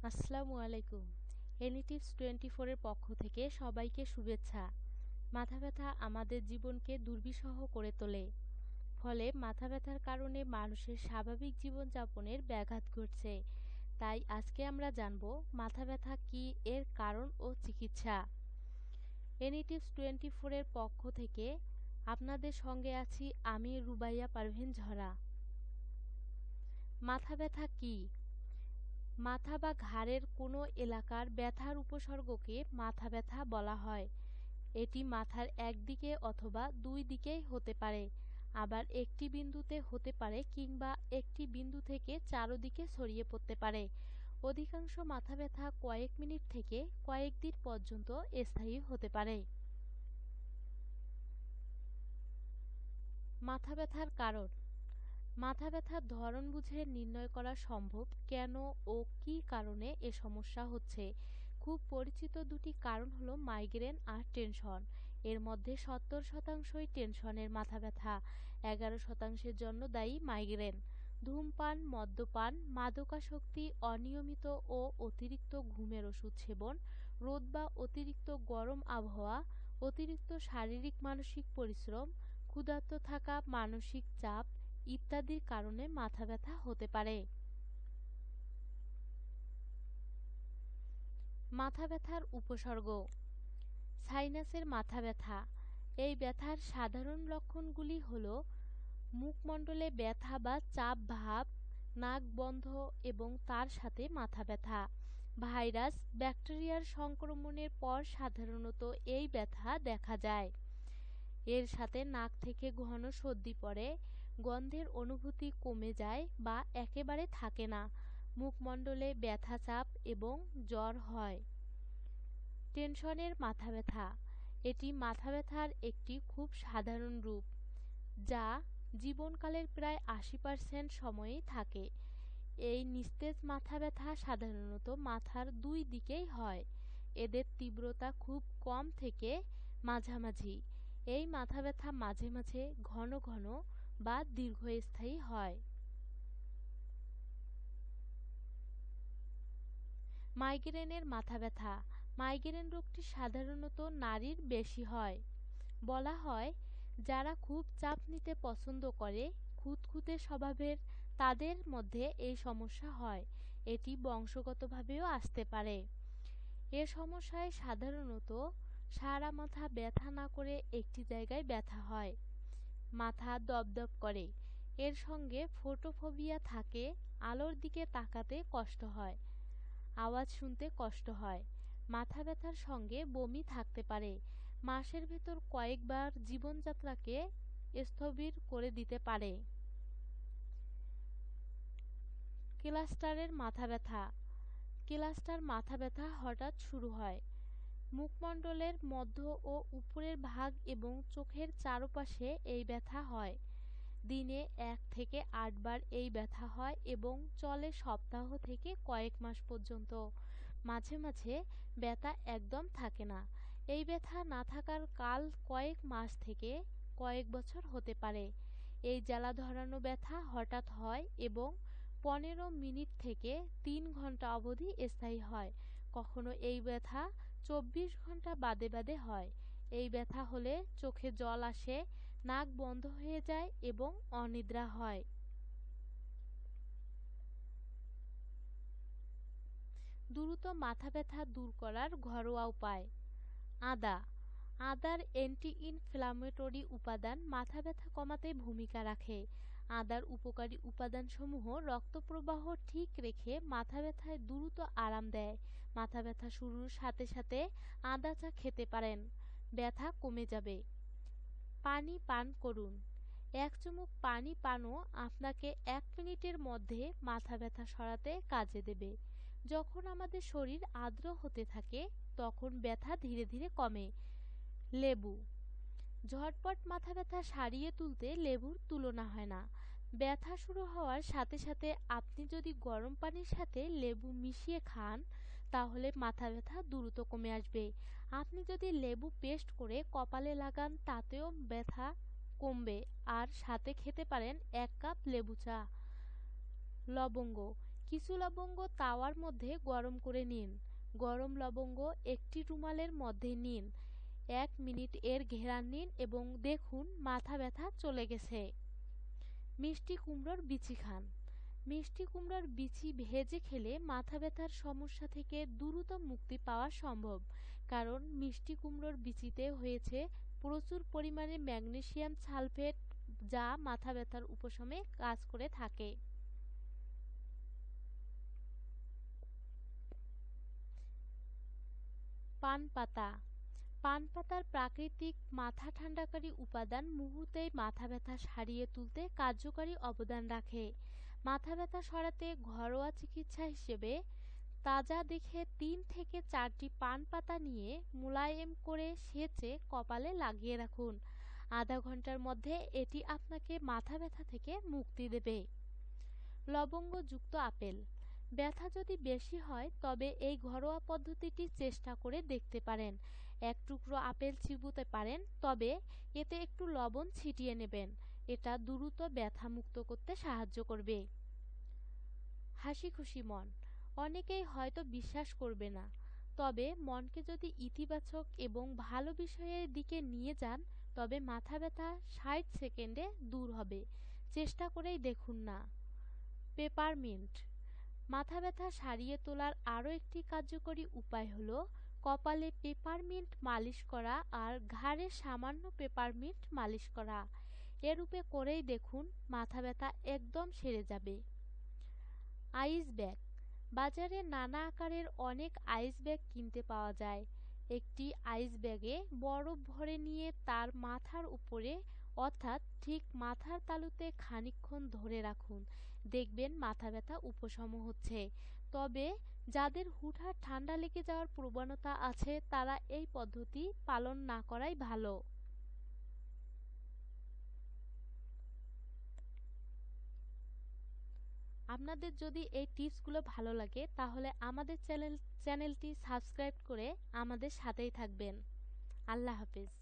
আসসালামু আলাইকুম। এনিটিভস 24 এর পক্ষ থেকে সবাইকে শুভেচ্ছা। মাথা ব্যথা আমাদের জীবনকে দুর্বিষহ করে তোলে। ফলে মাথা ব্যথার কারণে মানুষের স্বাভাবিক জীবনযাপনের ব্যাঘাত ঘটছে। তাই আজকে আমরা জানব মাথা ব্যথা কী, এর কারণ ও চিকিৎসা। এনিটিভস 24 এর পক্ষ থেকে আপনাদের সঙ্গে আছি আমি রুবাইয়া পারভীন ঝরা। মাথা ব্যথা কী? মাথা বা ঘাড়ের কোনো এলাকার ব্যথার উপসর্গকে মাথা ব্যথা বলা হয়। এটি মাথার একদিকে অথবা দুই দিকেই হতে পারে, আবার একটি বিন্দুতে হতে পারে কিংবা একটি বিন্দু থেকে চারদিকে ছড়িয়ে পড়তে পারে। অধিকাংশ মাথা ব্যথা কয়েক মিনিট থেকে কয়েকদিন পর্যন্ত স্থায়ী হতে পারে। মাথা ব্যথার কারণ। মাথা ব্যথার ধরন বুঝে নির্ণয় করা সম্ভব কেন ও কী কারণে এ সমস্যা হচ্ছে। খুব পরিচিত দুটি কারণ হলো মাইগ্রেন আর টেনশন। এর মধ্যে 70% টেনশনের মাথা ব্যথা, 11% জন্য দায়ী মাইগ্রেন। ধূমপান, মদ্যপান, মাদকাসক্তি, অনিয়মিত ও অতিরিক্ত ঘুমের ওষুধ সেবন, রোদ বা অতিরিক্ত গরম আবহাওয়া, অতিরিক্ত শারীরিক মানসিক পরিশ্রম, ক্ষুধার্ত থাকা, মানসিক চাপ ইত্যাদির কারণে মাথা ব্যথা হতে পারে। মাথা ব্যথার উপসর্গ। সাইনাসের মাথা ব্যথা। এই ব্যথার সাধারণ লক্ষণগুলি হল মুখমণ্ডলে ব্যথা বা চাপ ভাব, নাক বন্ধ এবং তার সাথে মাথা ব্যথা। ভাইরাস, ব্যাকটেরিয়ার সংক্রমণের পর সাধারণত এই ব্যথা দেখা যায়। এর সাথে নাক থেকে ঘন সর্দি পড়ে, গন্ধের অনুভূতি কমে যায় বা একেবারে থাকে না, মুখমণ্ডলে ব্যথা, চাপ এবং জ্বর হয়। টেনশনের মাথা ব্যথা। এটি মাথা ব্যথার একটি খুব সাধারণ রূপ, যা জীবনকালের প্রায় 80% সময়েই থাকে। এই নিস্তেজ মাথা ব্যথা সাধারণত মাথার দুই দিকেই হয়। এদের তীব্রতা খুব কম থেকে মাঝামাঝি। এই মাথা ব্যথা মাঝে মাঝে ঘন ঘন বা দীর্ঘস্থায়ী হয়। মাইগ্রেনের মাথা ব্যথা। মাইগ্রেন রোগটি সাধারণত নারীর বেশি হয়। বলা হয়, যারা খুব চাপ নিতে পছন্দ করে, খুঁতখুঁতে স্বভাবের, তাদের মধ্যে এই সমস্যা হয়। এটি বংশগতভাবেও আসতে পারে। এ সমস্যায় সাধারণত সারা মাথা ব্যথা না করে একটি জায়গায় ব্যথা হয়। মাথা দপদপ করে। এর সঙ্গে ফোটোফোবিয়া থাকে। আলোর দিকে তাকাতে কষ্ট হয়। আওয়াজ শুনতে কষ্ট হয়। মাথা ব্যথার সঙ্গে বমি থাকতে পারে। মাসের ভেতর কয়েকবার জীবনযাত্রাকে স্থবির করে দিতে পারে। ক্লাস্টারের মাথা ব্যথা। ক্লাস্টার মাথা ব্যথা হঠাৎ শুরু হয়। মুখমণ্ডলের মধ্য ও উপরের ভাগ এবং চোখের চারপাশে এই ব্যথা হয়। দিনে 1 থেকে 8 বার এই ব্যথা হয় এবং চলে সপ্তাহ থেকে কয়েক মাস পর্যন্ত। মাঝে মাঝে ব্যথা একদম থাকে না। এই ব্যথা না থাকার কাল কয়েক মাস থেকে কয়েক বছর হতে পারে। এই জ্বালা ধরানো ব্যথা হঠাৎ হয় এবং 15 মিনিট থেকে 3 ঘন্টা অবধি স্থায়ী হয়। কখনো এই ব্যথা 24 ঘন্টা বাদে বাদে হয়। এই ব্যথা হলে চোখে জল আসে, নাক বন্ধ হয়ে যায় এবং অনিদ্রা হয়। দ্রুত মাথা ব্যথা দূর করার ঘরোয়া উপায়। আদা। আদার অ্যান্টি ইনফ্ল্যামেটরি উপাদান মাথা ব্যথা কমাতে ভূমিকা রাখে। আদার উপকারী উপাদানসমূহ রক্তপ্রবাহ ঠিক রেখে মাথা ব্যথায় দ্রুত আরাম দেয়। মাথা ব্যথা শুরুর সাথে সাথে আদা চা খেতে পারেন, ব্যথা কমে যাবে। পানি পান করুন। 1 চুমুক পানি পানও আপনাকে 1 মিনিটের মধ্যে মাথা ব্যথা সরাতে কাজে দেবে। যখন আমাদের শরীর আর্দ্র হতে থাকে, তখন ব্যথা ধীরে ধীরে কমে। লেবু। ঝটপট মাথা ব্যথা সারিয়ে তুলতে লেবুর তুলনা হয় না। ব্যথা শুরু হওয়ার সাথে সাথে আপনি যদি গরম পানির সাথে লেবু মিশিয়ে খান, তাহলে মাথা ব্যথা দ্রুত কমে আসবে। আপনি যদি লেবু পেস্ট করে কপালে লাগান, তাতেও ব্যথা কমবে। আর সাথে খেতে পারেন 1 কাপ লেবু চা। লবঙ্গ। কিছু লবঙ্গ তাওয়ার মধ্যে গরম করে নিন। গরম লবঙ্গ একটি রুমালের মধ্যে নিন। 1 মিনিট এর ঘেরান নিন এবং দেখুন মাথা ব্যথা চলে গেছে। মিষ্টি কুমড়োর বিচি খান। মিষ্টি কুমড়ার বিচি ভেজে খেলে মাথা ব্যথার সমস্যা থেকে দ্রুত মুক্তি পাওয়া সম্ভব, কারণ মিষ্টি কুমড়োর বিচিতে হয়েছে প্রচুর পরিমাণে ম্যাগনেসিয়াম সালফেট, যা মাথা ব্যথার উপশমে কাজ করে থাকে। পান পাতা। পান পাতার প্রাকৃতিক মাথা ঠান্ডাকারী উপাদান মুহূর্তেই মাথা ব্যথা সারিয়ে তুলতে কার্যকরী অবদান রাখে। মাথা ব্যথা সরাতে ঘরোয়া চিকিৎসা হিসেবে তাজা দেখে 3 থেকে 4টি পান পাতা নিয়ে মোলায়েম করে সেঁচে কপালে লাগিয়ে রাখুন। আধা ঘন্টার মধ্যে এটি আপনাকে মাথা ব্যথা থেকে মুক্তি দেবে। লবঙ্গযুক্ত আপেল। ব্যথা যদি বেশি হয় তবে এই ঘরোয়া পদ্ধতিটি চেষ্টা করে দেখতে পারেন। 1 টুকরো আপেল চিবোতে পারেন, তবে এতে একটু লবণ ছিটিয়ে নেবেন। এটা দ্রুত ব্যথা মুক্ত করতে সাহায্য করবে। হাসি খুশি মন। অনেকেই হয়তো বিশ্বাস করবে না, তবে মনকে যদি ইতিবাচক এবং ভালো বিষয়ের দিকে নিয়ে যান তবে মাথা ব্যথা 60 সেকেন্ডে দূর হবে। চেষ্টা করেই দেখুন না। পেপারমিন্ট। মাথা ব্যথা সারিয়ে তোলার আরও একটি কার্যকরী উপায় হল কপালে পেপারমিন্ট মালিশ করা আর ঘাড়ে সামান্য পেপারমিন্ট মালিশ করা। এরূপে করেই দেখুন মাথা ব্যথা একদম সেরে যাবে। Ice bag. বাজারে নানা আকারের অনেক আইস ব্যাগ কিনতে পাওয়া যায়। একটি আইস ব্যাগে বরফ ভরে নিয়ে তার মাথার উপরে, অর্থাৎ ঠিক মাথার তালুতে খানিকক্ষণ ধরে রাখুন। দেখবেন মাথা ব্যথা উপশম হচ্ছে। তবে যাদের হুটহাট ঠান্ডা লেগে যাওয়ার প্রবণতা আছে তারা এই পদ্ধতি পালন না করাই ভালো। আপনাদের যদি এই টিপসগুলো ভালো লাগে তাহলে আমাদের চ্যানেলটি সাবস্ক্রাইব করে আমাদের সাথেই থাকবেন। আল্লাহ হাফেজ।